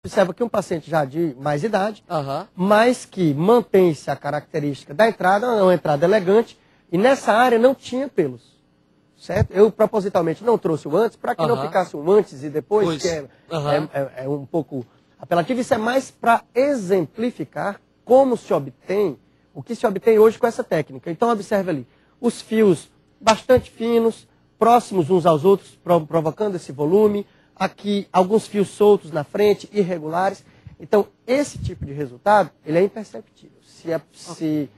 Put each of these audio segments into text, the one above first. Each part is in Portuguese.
observa que um paciente já de mais idade, Aham. mas que mantém-se a característica da entrada, uma entrada elegante, e nessa área não tinha pelos, certo? Eu propositalmente não trouxe o antes, para que não ficasse um antes e depois, Pois. que é um pouco apelativo. Isso é mais para exemplificar como se obtém, o que se obtém hoje com essa técnica. Então observe ali, os fios bastante finos, próximos uns aos outros, provocando esse volume. Aqui, alguns fios soltos na frente, irregulares. Então, esse tipo de resultado, ele é imperceptível. Se a pessoa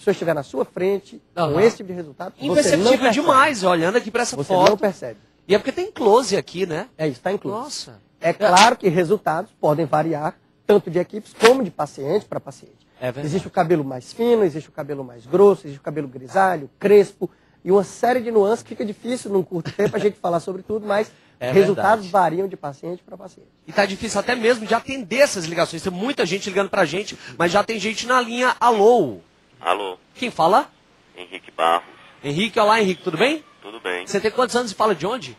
estiver na sua frente, com esse tipo de resultado, você não percebe. Imperceptível demais, olhando aqui para essa Você foto. não percebe. E é porque tem close aqui, né? É isso, está incluso. Nossa. É claro que resultados podem variar, tanto de equipes como de paciente para paciente. É verdade. Existe o cabelo mais fino, existe o cabelo mais grosso, existe o cabelo grisalho, crespo, e uma série de nuances que fica difícil num curto tempo a gente falar sobre tudo, mas resultados variam de paciente para paciente. E tá difícil até mesmo de atender essas ligações. Tem muita gente ligando pra gente, mas já tem gente na linha. Alô? Alô, Quem fala? Henrique Barros. Henrique, olá Henrique, tudo bem? Tudo bem? Você tem quantos anos e fala de onde?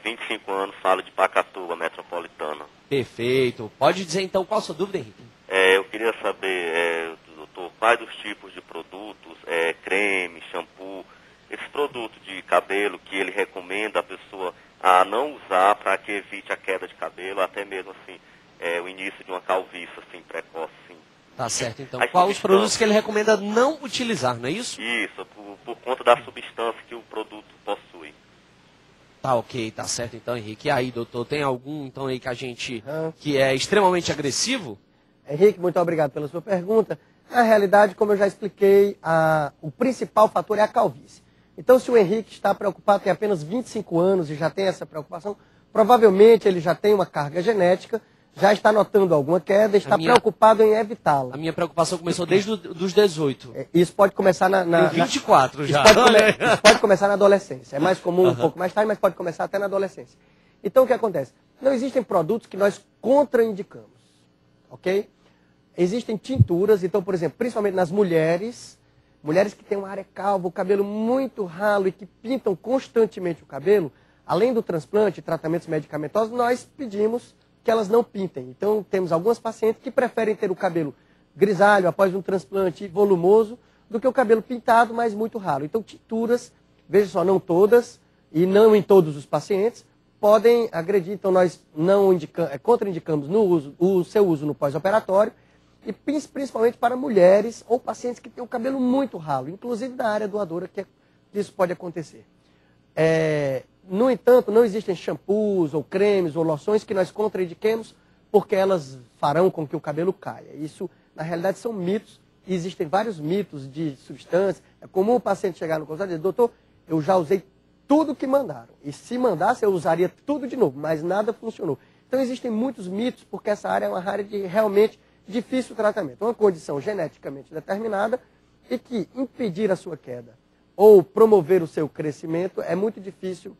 25 anos, falo de Pacatuba, metropolitana. Perfeito. Pode dizer então qual a sua dúvida, Henrique? Eu queria saber, doutor, quais os tipos de produtos, creme, shampoo, esse produto de cabelo que ele recomenda a pessoa a não usar para que evite a queda de cabelo, até mesmo assim, o início de uma calvície assim, precoce. Assim. Tá certo, então. As Quais os substâncias. produtos que ele recomenda não utilizar, não é isso? Isso, por conta da substância que o produto possui. Tá ok, tá certo então, Henrique. E aí, doutor, tem algum então aí que a gente que é extremamente agressivo? Henrique, muito obrigado pela sua pergunta. Na realidade, como eu já expliquei, o principal fator é a calvície. Então, se o Henrique está preocupado, tem apenas 25 anos e já tem essa preocupação, provavelmente ele já tem uma carga genética, já está notando alguma queda, está preocupado em evitá-la. A minha preocupação começou desde os 18. Isso pode começar Tem 24 já. Isso pode começar na adolescência. É mais comum um pouco mais tarde, mas pode começar até na adolescência. Então, o que acontece? Não existem produtos que nós contraindicamos, ok? Existem tinturas, então, por exemplo, principalmente nas mulheres que têm uma área calva, o cabelo muito ralo e que pintam constantemente o cabelo, além do transplante e tratamentos medicamentosos, nós pedimos que elas não pintem. Então, temos algumas pacientes que preferem ter o cabelo grisalho após um transplante volumoso do que o cabelo pintado, mas muito ralo. Então, tinturas, veja só, não todas e não em todos os pacientes, podem agredir. Então, nós não contraindicamos o seu uso no pós-operatório, e principalmente para mulheres ou pacientes que têm o cabelo muito ralo, inclusive da área doadora, que isso pode acontecer. No entanto, não existem shampoos ou cremes ou loções que nós contraindiquemos porque elas farão com que o cabelo caia. Isso, na realidade, são mitos. E existem vários mitos de substâncias. É comum o paciente chegar no consultório e dizer, doutor, eu já usei tudo que mandaram. E se mandasse, eu usaria tudo de novo, mas nada funcionou. Então, existem muitos mitos, porque essa área é uma área de realmente difícil tratamento. Uma condição geneticamente determinada e que impedir a sua queda ou promover o seu crescimento é muito difícil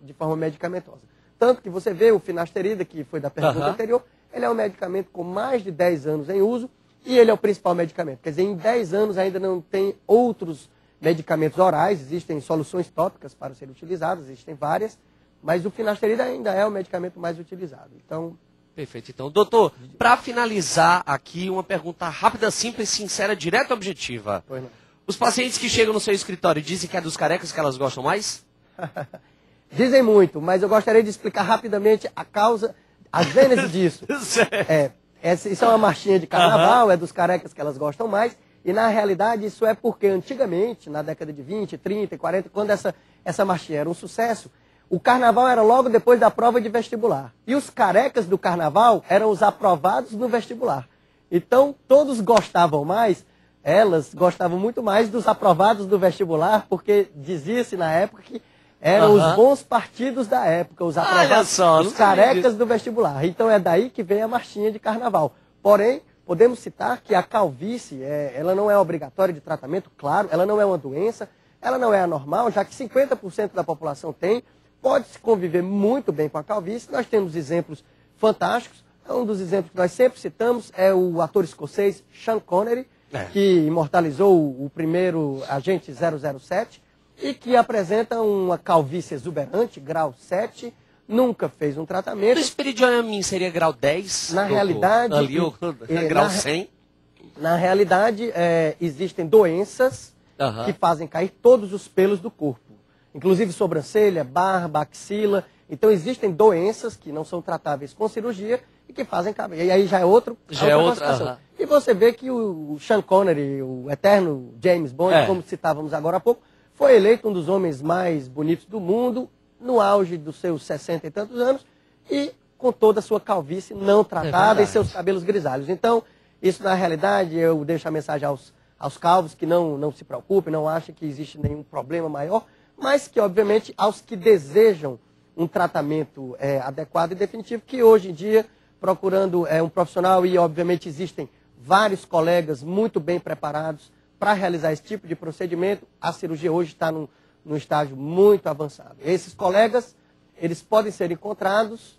de forma medicamentosa. Tanto que você vê o finasterida, que foi da pergunta anterior, ele é um medicamento com mais de 10 anos em uso e ele é o principal medicamento. Quer dizer, em 10 anos ainda não tem outros medicamentos orais, existem soluções tópicas para serem utilizadas, existem várias, mas o finasterida ainda é o medicamento mais utilizado. Então, perfeito. Então, doutor, para finalizar aqui, uma pergunta rápida, simples, sincera, direta e objetiva. Pois não. Os pacientes que chegam no seu escritório dizem que é dos carecas que elas gostam mais? Dizem muito, mas eu gostaria de explicar rapidamente a causa, a gênese disso. Isso é uma marchinha de carnaval, é dos carecas que elas gostam mais, e na realidade isso é porque antigamente, na década de 20, 30 e 40, quando essa marchinha era um sucesso, o carnaval era logo depois da prova de vestibular. E os carecas do carnaval eram os aprovados no vestibular. Então, todos gostavam mais, elas gostavam muito mais dos aprovados do vestibular, porque dizia-se na época que eram os bons partidos da época, os aprovados, os carecas do vestibular. Então, é daí que vem a marchinha de carnaval. Porém, podemos citar que a calvície, ela não é obrigatória de tratamento, claro, ela não é uma doença, ela não é anormal, já que 50% da população tem. Pode-se conviver muito bem com a calvície. Nós temos exemplos fantásticos. Um dos exemplos que nós sempre citamos é o ator escocês Sean Connery, que imortalizou o primeiro agente 007 e que apresenta uma calvície exuberante, grau 7, nunca fez um tratamento. O Espiridione a mim seria grau 10? Na realidade... Ali, grau 100? Na realidade, existem doenças que fazem cair todos os pelos do corpo. Inclusive sobrancelha, barba, axila. Então existem doenças que não são tratáveis com cirurgia e que fazem cair. E aí já é outra situação. E você vê que o Sean Connery, o eterno James Bond, como citávamos agora há pouco, foi eleito um dos homens mais bonitos do mundo, no auge dos seus 60 e tantos anos, e com toda a sua calvície não tratada e seus cabelos grisalhos. Então, isso na realidade, eu deixo a mensagem aos calvos que não se preocupem, não achem que existe nenhum problema maior, mas que, obviamente, aos que desejam um tratamento adequado e definitivo, que hoje em dia, procurando um profissional, e obviamente existem vários colegas muito bem preparados para realizar esse tipo de procedimento, a cirurgia hoje está num estágio muito avançado. Esses colegas, eles podem ser encontrados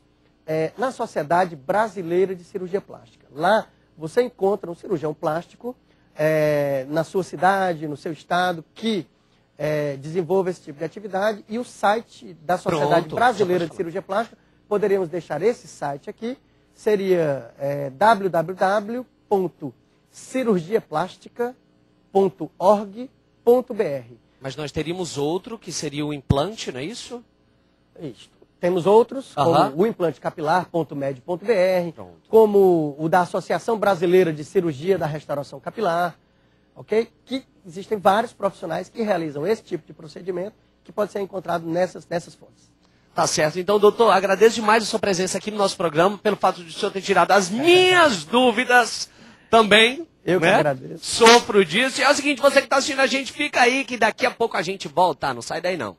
na Sociedade Brasileira de Cirurgia Plástica. Lá você encontra um cirurgião plástico na sua cidade, no seu estado, que desenvolva esse tipo de atividade, e o site da Sociedade Brasileira de Cirurgia Plástica, poderíamos deixar esse site aqui, seria www.cirurgiaplástica.org.br. Mas nós teríamos outro, que seria o implante, não é isso? Isso. Temos outros, como o implante capilar.med.br, como o da Associação Brasileira de Cirurgia da Restauração Capilar, ok? Que existem vários profissionais que realizam esse tipo de procedimento, que pode ser encontrado nessas fontes. Tá certo. Então, doutor, agradeço demais a sua presença aqui no nosso programa, pelo fato de o senhor ter tirado as minhas dúvidas também. Eu que agradeço. Sofro disso. E é o seguinte, você que está assistindo a gente, fica aí, que daqui a pouco a gente volta. Não sai daí, não.